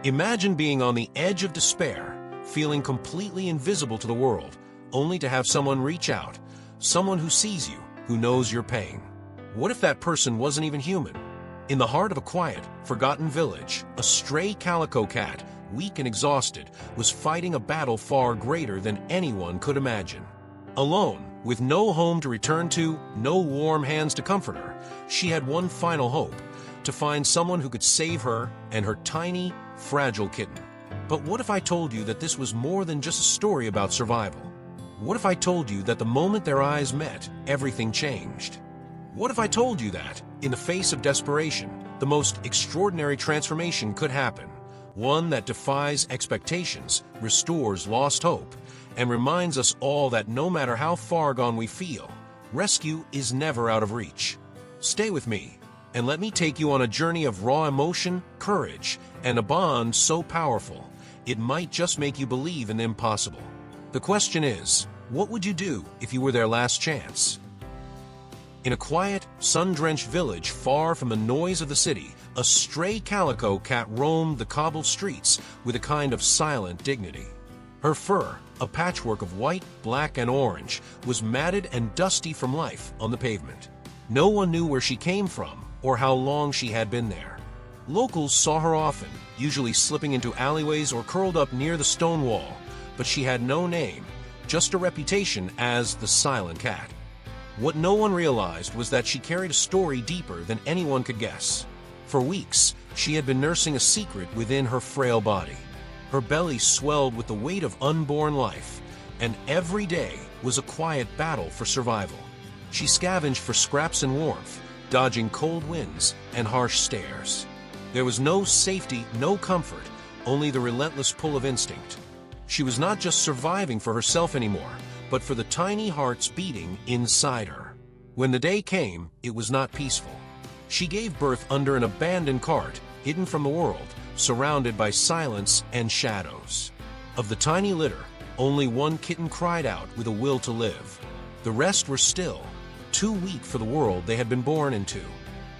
Imagine being on the edge of despair, feeling completely invisible to the world, only to have someone reach out, someone who sees you, who knows your pain. What if that person wasn't even human? In the heart of a quiet, forgotten village, a stray calico cat, weak and exhausted, was fighting a battle far greater than anyone could imagine. Alone, with no home to return to, no warm hands to comfort her, she had one final hope: to find someone who could save her and her tiny, fragile kitten. But what if I told you that this was more than just a story about survival? What if I told you that the moment their eyes met, everything changed? What if I told you that, in the face of desperation, the most extraordinary transformation could happen? One that defies expectations, restores lost hope, and reminds us all that no matter how far gone we feel, rescue is never out of reach. Stay with me, and let me take you on a journey of raw emotion, courage, and a bond so powerful, it might just make you believe in the impossible. The question is, what would you do if you were their last chance? In a quiet, sun-drenched village far from the noise of the city, a stray calico cat roamed the cobbled streets with a kind of silent dignity. Her fur, a patchwork of white, black, and orange, was matted and dusty from life on the pavement. No one knew where she came from or how long she had been there. Locals saw her often, usually slipping into alleyways or curled up near the stone wall, but she had no name, just a reputation as the silent cat. What no one realized was that she carried a story deeper than anyone could guess. For weeks, she had been nursing a secret within her frail body. Her belly swelled with the weight of unborn life, and every day was a quiet battle for survival. She scavenged for scraps and warmth, dodging cold winds and harsh stares. There was no safety, no comfort, only the relentless pull of instinct. She was not just surviving for herself anymore, but for the tiny hearts beating inside her. When the day came, it was not peaceful. She gave birth under an abandoned cart, hidden from the world, surrounded by silence and shadows. Of the tiny litter, only one kitten cried out with a will to live. The rest were still, too weak for the world they had been born into.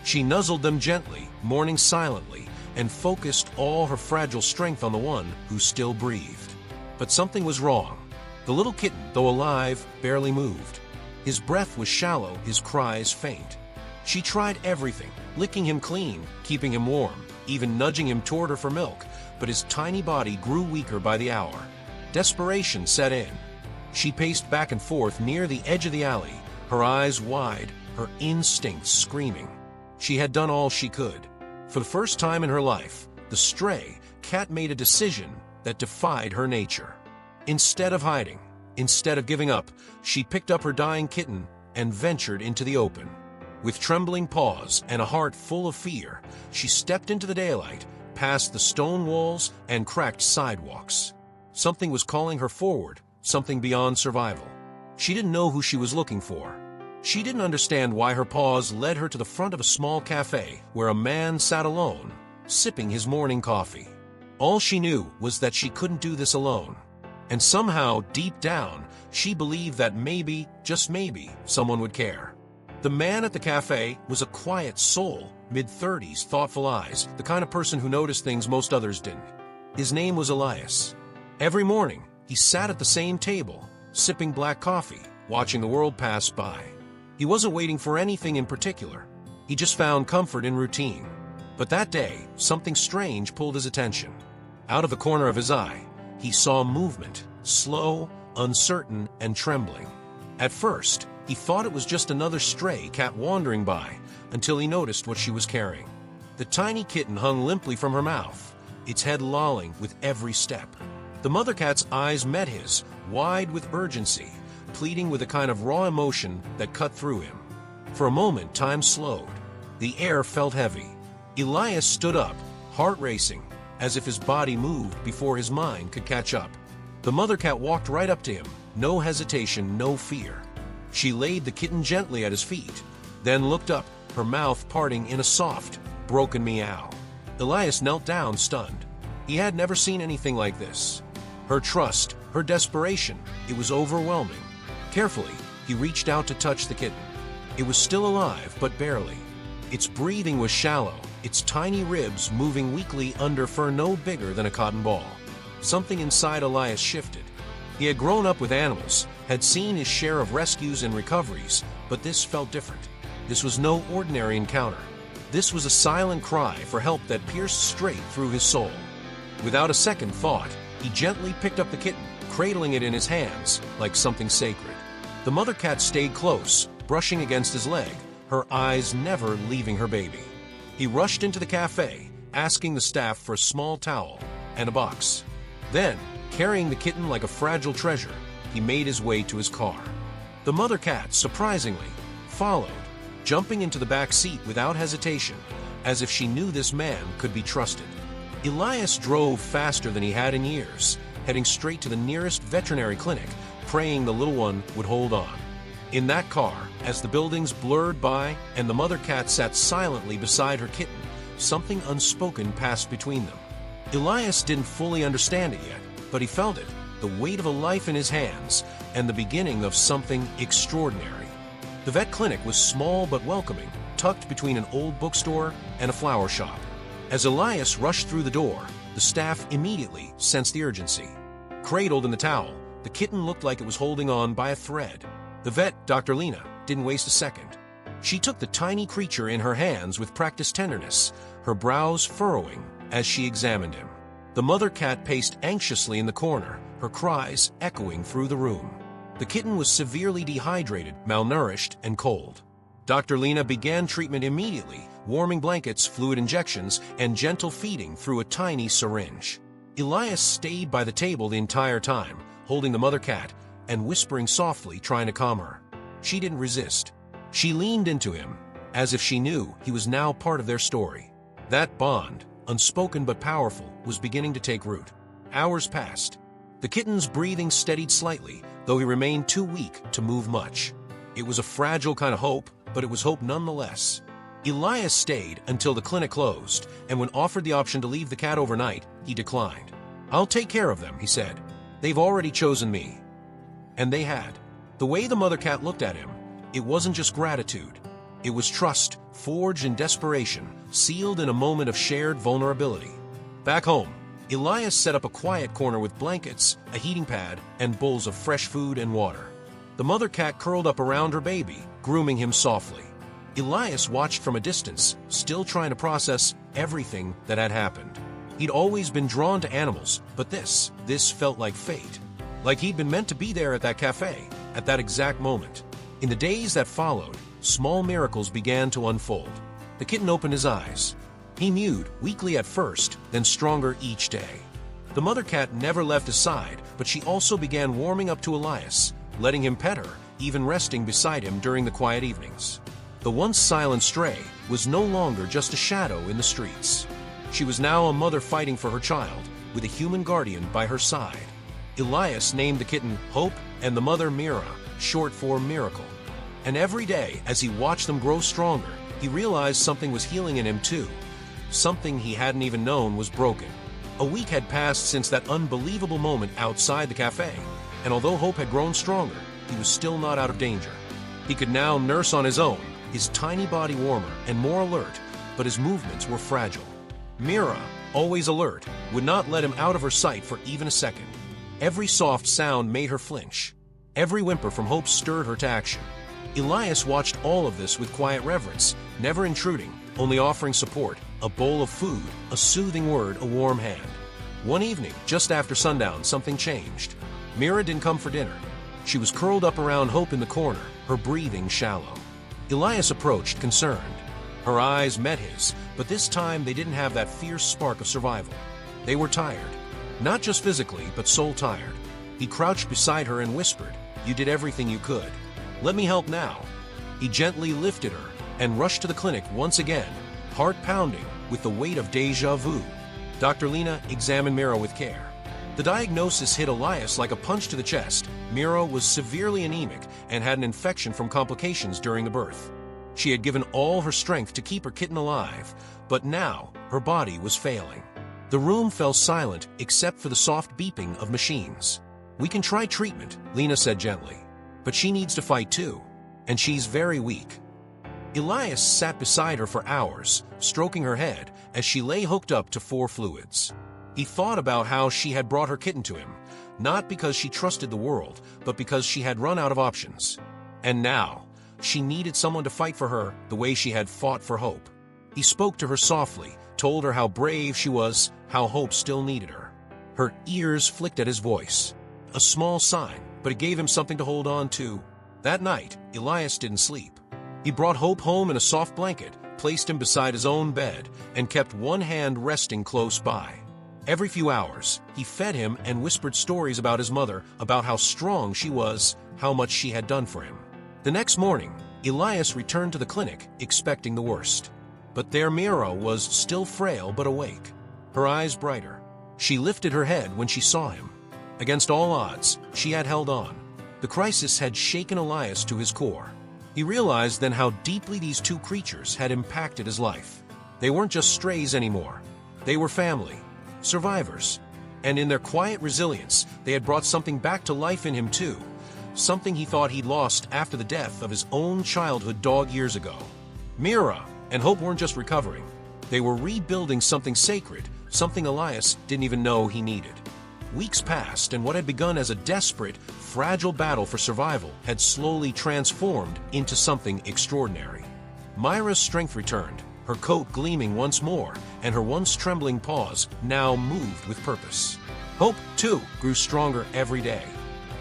She nuzzled them gently, mourning silently, and focused all her fragile strength on the one who still breathed. But something was wrong. The little kitten, though alive, barely moved. His breath was shallow, his cries faint. She tried everything, licking him clean, keeping him warm, even nudging him toward her for milk, but his tiny body grew weaker by the hour. Desperation set in. She paced back and forth near the edge of the alley, her eyes wide, her instincts screaming. She had done all she could. For the first time in her life, the stray cat made a decision that defied her nature. Instead of hiding, instead of giving up, she picked up her dying kitten and ventured into the open. With trembling paws and a heart full of fear, she stepped into the daylight, past the stone walls and cracked sidewalks. Something was calling her forward, something beyond survival. She didn't know who she was looking for. She didn't understand why her paws led her to the front of a small cafe where a man sat alone, sipping his morning coffee. All she knew was that she couldn't do this alone. And somehow, deep down, she believed that maybe, just maybe, someone would care. The man at the cafe was a quiet soul, mid-30s, thoughtful eyes, the kind of person who noticed things most others didn't. His name was Elias. Every morning, he sat at the same table, sipping black coffee, watching the world pass by. He wasn't waiting for anything in particular. He just found comfort in routine. But that day, something strange pulled his attention. Out of the corner of his eye, he saw movement, slow, uncertain, and trembling. At first, he thought it was just another stray cat wandering by, until he noticed what she was carrying. The tiny kitten hung limply from her mouth, its head lolling with every step. The mother cat's eyes met his, wide with urgency, pleading with a kind of raw emotion that cut through him. For a moment, time slowed. The air felt heavy. Elias stood up, heart racing, as if his body moved before his mind could catch up. The mother cat walked right up to him, no hesitation, no fear. She laid the kitten gently at his feet, then looked up, her mouth parting in a soft, broken meow. Elias knelt down, stunned. He had never seen anything like this. Her trust, her desperation, it was overwhelming. Carefully, he reached out to touch the kitten. It was still alive, but barely. Its breathing was shallow, its tiny ribs moving weakly under fur no bigger than a cotton ball. Something inside Elias shifted. He had grown up with animals, had seen his share of rescues and recoveries, but this felt different. This was no ordinary encounter. This was a silent cry for help that pierced straight through his soul. Without a second thought, he gently picked up the kitten, cradling it in his hands like something sacred. The mother cat stayed close, brushing against his leg, her eyes never leaving her baby. He rushed into the cafe, asking the staff for a small towel and a box. Then, carrying the kitten like a fragile treasure, he made his way to his car. The mother cat, surprisingly, followed, jumping into the back seat without hesitation, as if she knew this man could be trusted. Elias drove faster than he had in years, heading straight to the nearest veterinary clinic, praying the little one would hold on. In that car, as the buildings blurred by and the mother cat sat silently beside her kitten, something unspoken passed between them. Elias didn't fully understand it yet, but he felt it, the weight of a life in his hands, and the beginning of something extraordinary. The vet clinic was small but welcoming, tucked between an old bookstore and a flower shop. As Elias rushed through the door, the staff immediately sensed the urgency. Cradled in the towel, the kitten looked like it was holding on by a thread. The vet, Dr. Lena, didn't waste a second. She took the tiny creature in her hands with practiced tenderness, her brows furrowing as she examined him. The mother cat paced anxiously in the corner, her cries echoing through the room. The kitten was severely dehydrated, malnourished, and cold. Dr. Lena began treatment immediately, warming blankets, fluid injections, and gentle feeding through a tiny syringe. Elias stayed by the table the entire time, holding the mother cat and whispering softly, trying to calm her. She didn't resist. She leaned into him, as if she knew he was now part of their story. That bond, unspoken but powerful, was beginning to take root. Hours passed. The kitten's breathing steadied slightly, though he remained too weak to move much. It was a fragile kind of hope, but it was hope nonetheless. Elias stayed until the clinic closed, and when offered the option to leave the cat overnight, he declined. "I'll take care of them," he said. "They've already chosen me." And they had. The way the mother cat looked at him, it wasn't just gratitude. It was trust, forged in desperation, sealed in a moment of shared vulnerability. Back home, Elias set up a quiet corner with blankets, a heating pad, and bowls of fresh food and water. The mother cat curled up around her baby, grooming him softly. Elias watched from a distance, still trying to process everything that had happened. He'd always been drawn to animals, but this felt like fate. Like he'd been meant to be there at that cafe, at that exact moment. In the days that followed, small miracles began to unfold. The kitten opened his eyes. He mewed, weakly at first, then stronger each day. The mother cat never left his side, but she also began warming up to Elias, letting him pet her, even resting beside him during the quiet evenings. The once silent stray was no longer just a shadow in the streets. She was now a mother fighting for her child, with a human guardian by her side. Elias named the kitten Hope and the mother Mira, short for Miracle. And every day, as he watched them grow stronger, he realized something was healing in him too. Something he hadn't even known was broken. A week had passed since that unbelievable moment outside the cafe, and although Hope had grown stronger, he was still not out of danger. He could now nurse on his own, his tiny body warmer and more alert, but his movements were fragile. Mira, always alert, would not let him out of her sight for even a second. Every soft sound made her flinch. Every whimper from Hope stirred her to action. Elias watched all of this with quiet reverence, never intruding, only offering support, a bowl of food, a soothing word, a warm hand. One evening, just after sundown, something changed. Mira didn't come for dinner. She was curled up around Hope in the corner, her breathing shallow. Elias approached, concerned. Her eyes met his, but this time they didn't have that fierce spark of survival. They were tired. Not just physically, but soul-tired. He crouched beside her and whispered, "You did everything you could. Let me help now." He gently lifted her and rushed to the clinic once again, heart pounding with the weight of déjà vu. Dr. Lena examined Mira with care. The diagnosis hit Elias like a punch to the chest. Mira was severely anemic and had an infection from complications during the birth. She had given all her strength to keep her kitten alive, but now her body was failing. The room fell silent except for the soft beeping of machines. "We can try treatment," Lena said gently, "but she needs to fight too, and she's very weak." Elias sat beside her for hours, stroking her head as she lay hooked up to 4 fluids. He thought about how she had brought her kitten to him, not because she trusted the world, but because she had run out of options. And now, she needed someone to fight for her the way she had fought for Hope. He spoke to her softly, told her how brave she was, how Hope still needed her. Her ears flicked at his voice. A small sign, but it gave him something to hold on to. That night, Elias didn't sleep. He brought Hope home in a soft blanket, placed him beside his own bed, and kept one hand resting close by. Every few hours, he fed him and whispered stories about his mother, about how strong she was, how much she had done for him. The next morning, Elias returned to the clinic, expecting the worst. But there Mira was still frail but awake, her eyes brighter. She lifted her head when she saw him. Against all odds, she had held on. The crisis had shaken Elias to his core. He realized then how deeply these 2 creatures had impacted his life. They weren't just strays anymore. They were family, survivors. And in their quiet resilience, they had brought something back to life in him too. Something he thought he'd lost after the death of his own childhood dog years ago. Mira and Hope weren't just recovering. They were rebuilding something sacred, something Elias didn't even know he needed. Weeks passed, and what had begun as a desperate, fragile battle for survival had slowly transformed into something extraordinary. Myra's strength returned, her coat gleaming once more, and her once trembling paws now moved with purpose. Hope, too, grew stronger every day.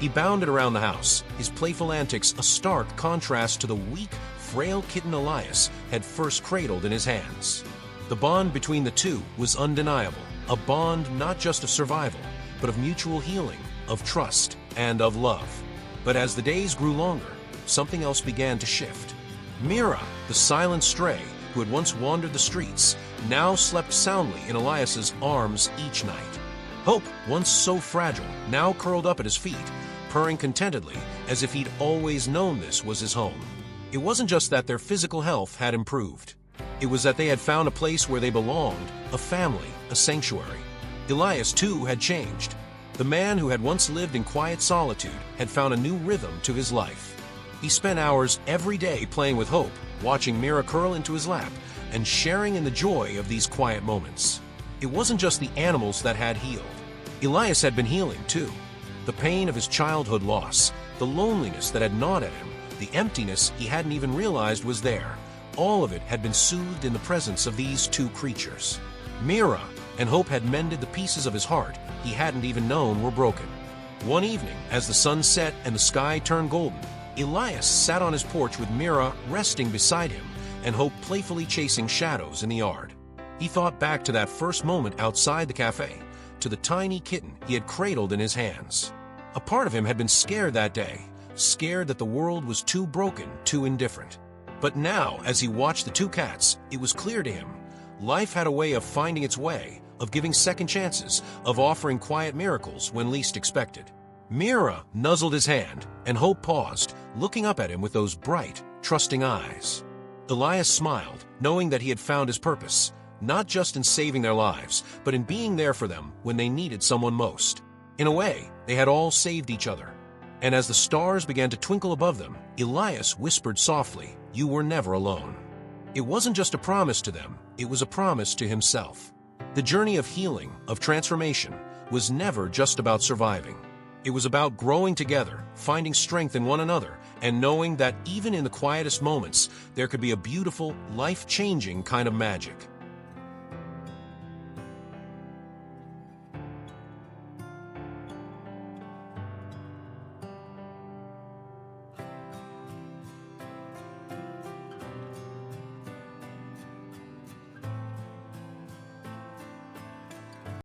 He bounded around the house, his playful antics a stark contrast to the weak, frail kitten Elias had first cradled in his hands. The bond between the 2 was undeniable, a bond not just of survival, but of mutual healing, of trust, and of love. But as the days grew longer, something else began to shift. Mira, the silent stray who had once wandered the streets, now slept soundly in Elias's arms each night. Hope, once so fragile, now curled up at his feet, purring contentedly as if he'd always known this was his home. It wasn't just that their physical health had improved. It was that they had found a place where they belonged, a family, a sanctuary. Elias, too, had changed. The man who had once lived in quiet solitude had found a new rhythm to his life. He spent hours every day playing with Hope, watching Mira curl into his lap, and sharing in the joy of these quiet moments. It wasn't just the animals that had healed. Elias had been healing, too. The pain of his childhood loss, the loneliness that had gnawed at him, the emptiness he hadn't even realized was there, all of it had been soothed in the presence of these 2 creatures. Mira and Hope had mended the pieces of his heart he hadn't even known were broken. One evening, as the sun set and the sky turned golden, Elias sat on his porch with Mira resting beside him and Hope playfully chasing shadows in the yard. He thought back to that first moment outside the cafe, to the tiny kitten he had cradled in his hands. A part of him had been scared that day, scared that the world was too broken, too indifferent. But now, as he watched the 2 cats, it was clear to him, life had a way of finding its way, of giving second chances, of offering quiet miracles when least expected. Mira nuzzled his hand, and Hope paused, looking up at him with those bright, trusting eyes. Elias smiled, knowing that he had found his purpose, not just in saving their lives, but in being there for them when they needed someone most. In a way, they had all saved each other. And as the stars began to twinkle above them, Elias whispered softly, "You were never alone." It wasn't just a promise to them, it was a promise to himself. The journey of healing, of transformation, was never just about surviving. It was about growing together, finding strength in one another, and knowing that even in the quietest moments, there could be a beautiful, life-changing kind of magic.